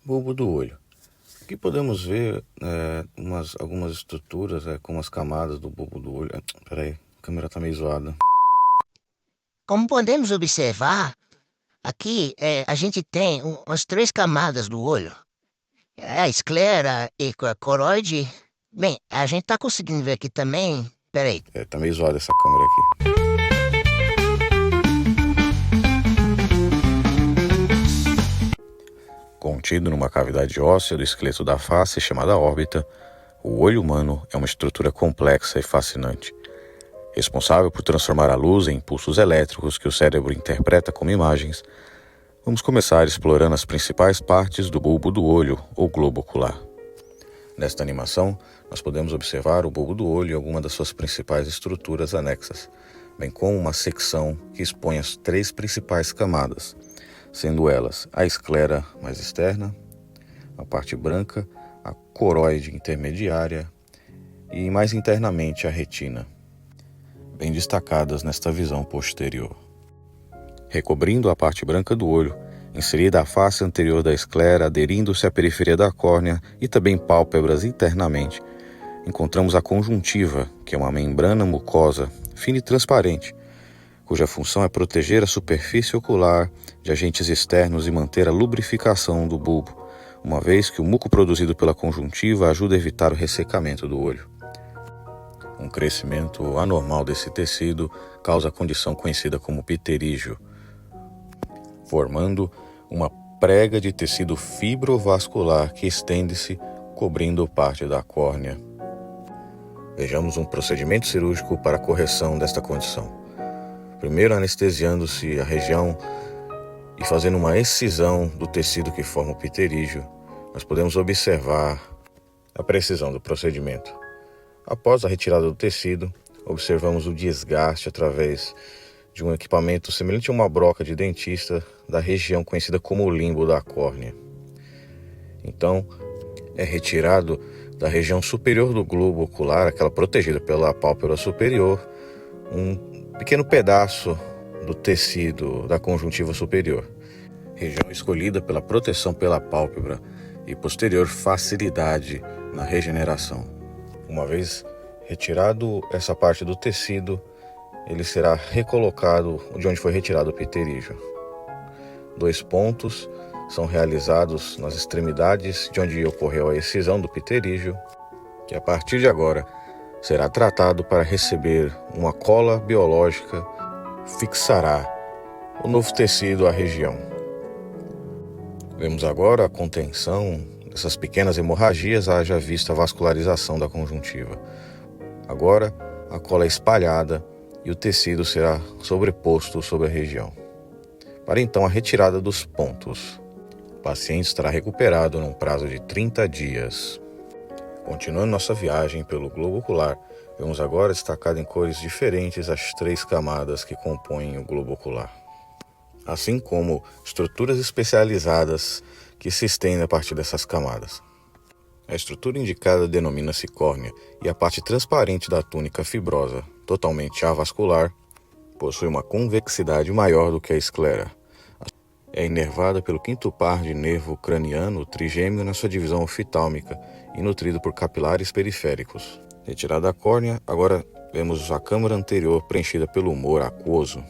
Bulbo do olho. Aqui podemos ver algumas estruturas com as camadas do bulbo do olho. Peraí, a câmera está meio zoada. Como podemos observar, aqui a gente tem umas três camadas do olho. A esclera e a coroide. Bem, a gente tá conseguindo ver aqui também. Peraí. Tá meio zoada essa câmera aqui. Contido numa cavidade óssea do esqueleto da face chamada órbita, o olho humano é uma estrutura complexa e fascinante, responsável por transformar a luz em impulsos elétricos que o cérebro interpreta como imagens. Vamos começar explorando as principais partes do bulbo do olho ou globo ocular. Nesta animação, nós podemos observar o bulbo do olho e algumas das suas principais estruturas anexas, bem como uma secção que expõe as três principais camadas, sendo elas a esclera mais externa, a parte branca, a coroide intermediária e mais internamente a retina, bem destacadas nesta visão posterior. Recobrindo a parte branca do olho, inserida a face anterior da esclera, aderindo-se à periferia da córnea e também pálpebras internamente, encontramos a conjuntiva, que é uma membrana mucosa, fina e transparente, cuja função é proteger a superfície ocular de agentes externos e manter a lubrificação do bulbo, uma vez que o muco produzido pela conjuntiva ajuda a evitar o ressecamento do olho. Um crescimento anormal desse tecido causa a condição conhecida como pterígio, formando uma prega de tecido fibrovascular que estende-se, cobrindo parte da córnea. Vejamos um procedimento cirúrgico para a correção desta condição. Primeiro, anestesiando-se a região e fazendo uma excisão do tecido que forma o pterígio, nós podemos observar a precisão do procedimento. Após a retirada do tecido, observamos o desgaste através de um equipamento semelhante a uma broca de dentista da região conhecida como o limbo da córnea. Então, é retirado da região superior do globo ocular, aquela protegida pela pálpebra superior, um pequeno pedaço do tecido da conjuntiva superior, região escolhida pela proteção pela pálpebra e posterior facilidade na regeneração. Uma vez retirado essa parte do tecido, ele será recolocado de onde foi retirado o pterígio. 2 pontos são realizados nas extremidades de onde ocorreu a excisão do pterígio, que a partir de agora será tratado para receber uma cola biológica, fixará o novo tecido à região. Vemos agora a contenção dessas pequenas hemorragias, haja vista a vascularização da conjuntiva. Agora a cola é espalhada e o tecido será sobreposto sobre a região. Para então a retirada dos pontos. O paciente estará recuperado num prazo de 30 dias. Continuando nossa viagem pelo globo ocular, vemos agora destacado em cores diferentes as 3 camadas que compõem o globo ocular, assim como estruturas especializadas que se estendem a partir dessas camadas. A estrutura indicada denomina-se córnea e a parte transparente da túnica fibrosa, totalmente avascular, possui uma convexidade maior do que a esclera. É inervada pelo 5º par de nervo craniano trigêmeo na sua divisão oftálmica e nutrido por capilares periféricos. Retirada a córnea, agora vemos a câmara anterior preenchida pelo humor aquoso,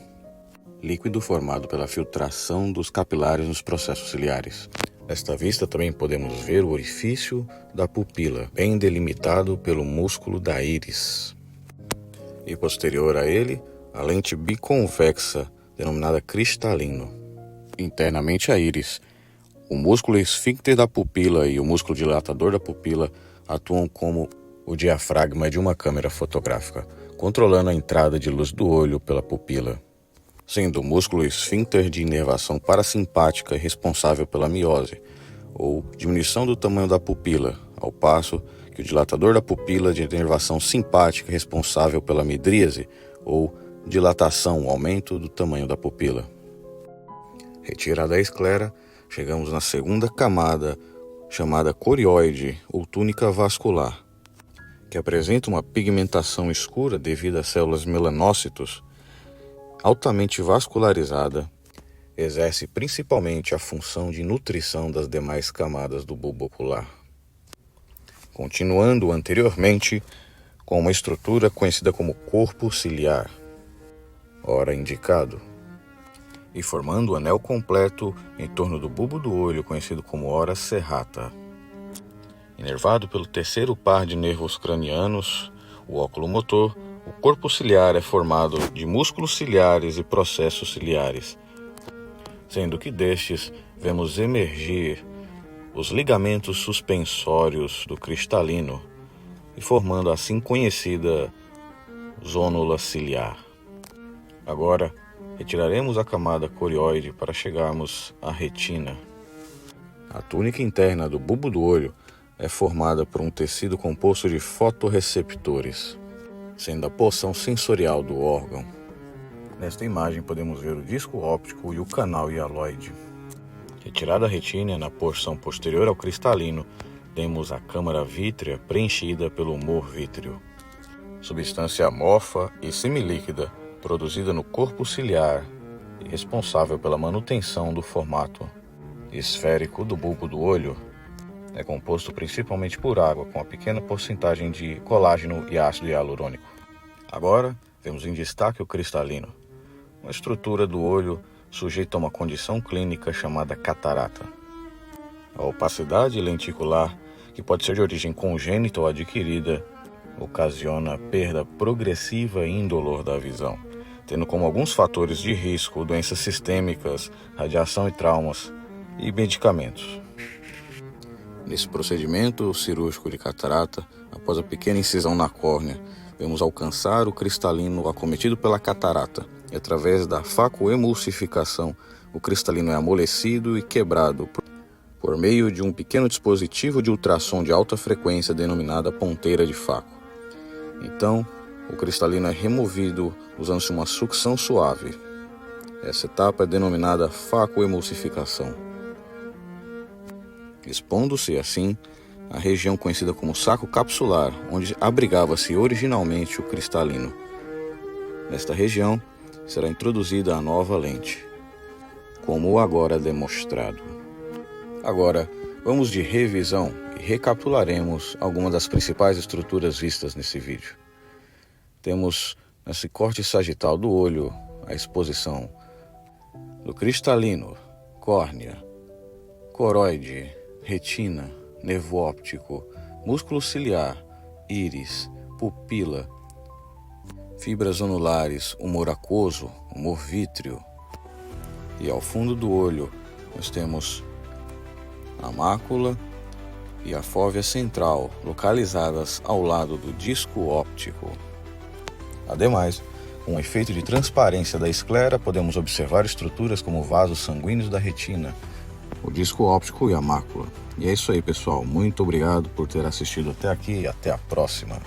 líquido formado pela filtração dos capilares nos processos ciliares. Nesta vista também podemos ver o orifício da pupila, bem delimitado pelo músculo da íris. E posterior a ele, a lente biconvexa, denominada cristalino. Internamente a íris, o músculo esfíncter da pupila e o músculo dilatador da pupila atuam como o diafragma de uma câmera fotográfica, controlando a entrada de luz do olho pela pupila, sendo o músculo esfíncter de inervação parasimpática responsável pela miose, ou diminuição do tamanho da pupila, ao passo que o dilatador da pupila de inervação simpática responsável pela midríase, ou dilatação, aumento do tamanho da pupila. Retirada a esclera, chegamos na 2ª camada, chamada corioide, ou túnica vascular, que apresenta uma pigmentação escura devido a células melanócitos, altamente vascularizada, exerce principalmente a função de nutrição das demais camadas do bulbo ocular. Continuando anteriormente com uma estrutura conhecida como corpo ciliar, ora indicado, e formando o anel completo em torno do bulbo do olho, conhecido como ora serrata. Inervado pelo terceiro par de nervos cranianos, o óculo motor, o corpo ciliar é formado de músculos ciliares e processos ciliares, sendo que destes vemos emergir os ligamentos suspensórios do cristalino e formando a assim conhecida zônula ciliar. Agora, retiraremos a camada corioide para chegarmos à retina. A túnica interna do bulbo do olho é formada por um tecido composto de fotorreceptores, sendo a porção sensorial do órgão. Nesta imagem podemos ver o disco óptico e o canal hialoide. Retirada a retina, na porção posterior ao cristalino, temos a câmara vítrea preenchida pelo humor vítreo, substância amorfa e semilíquida produzida no corpo ciliar e responsável pela manutenção do formato esférico do bulbo do olho. É composto principalmente por água, com uma pequena porcentagem de colágeno e ácido hialurônico. Agora, vemos em destaque o cristalino, uma estrutura do olho sujeita a uma condição clínica chamada catarata. A opacidade lenticular, que pode ser de origem congênita ou adquirida, ocasiona perda progressiva e indolor da visão, tendo como alguns fatores de risco doenças sistêmicas, radiação e traumas e medicamentos. Nesse procedimento cirúrgico de catarata, após a pequena incisão na córnea, vemos alcançar o cristalino acometido pela catarata e através da facoemulsificação, o cristalino é amolecido e quebrado por meio de um pequeno dispositivo de ultrassom de alta frequência denominada ponteira de faco. Então, o cristalino é removido usando-se uma sucção suave. Essa etapa é denominada facoemulsificação, expondo-se assim a região conhecida como saco capsular, onde abrigava-se originalmente o cristalino. Nesta região será introduzida a nova lente, como agora demonstrado. Agora, vamos de revisão e recapitularemos algumas das principais estruturas vistas nesse vídeo. Temos nesse corte sagital do olho a exposição do cristalino, córnea, coroide, retina, nervo óptico, músculo ciliar, íris, pupila, fibras zonulares, humor aquoso, humor vítreo. E ao fundo do olho nós temos a mácula e a fóvea central, localizadas ao lado do disco óptico. Ademais, com o efeito de transparência da esclera, podemos observar estruturas como vasos sanguíneos da retina, o disco óptico e a mácula. E é isso aí, pessoal. Muito obrigado por ter assistido até aqui e até a próxima.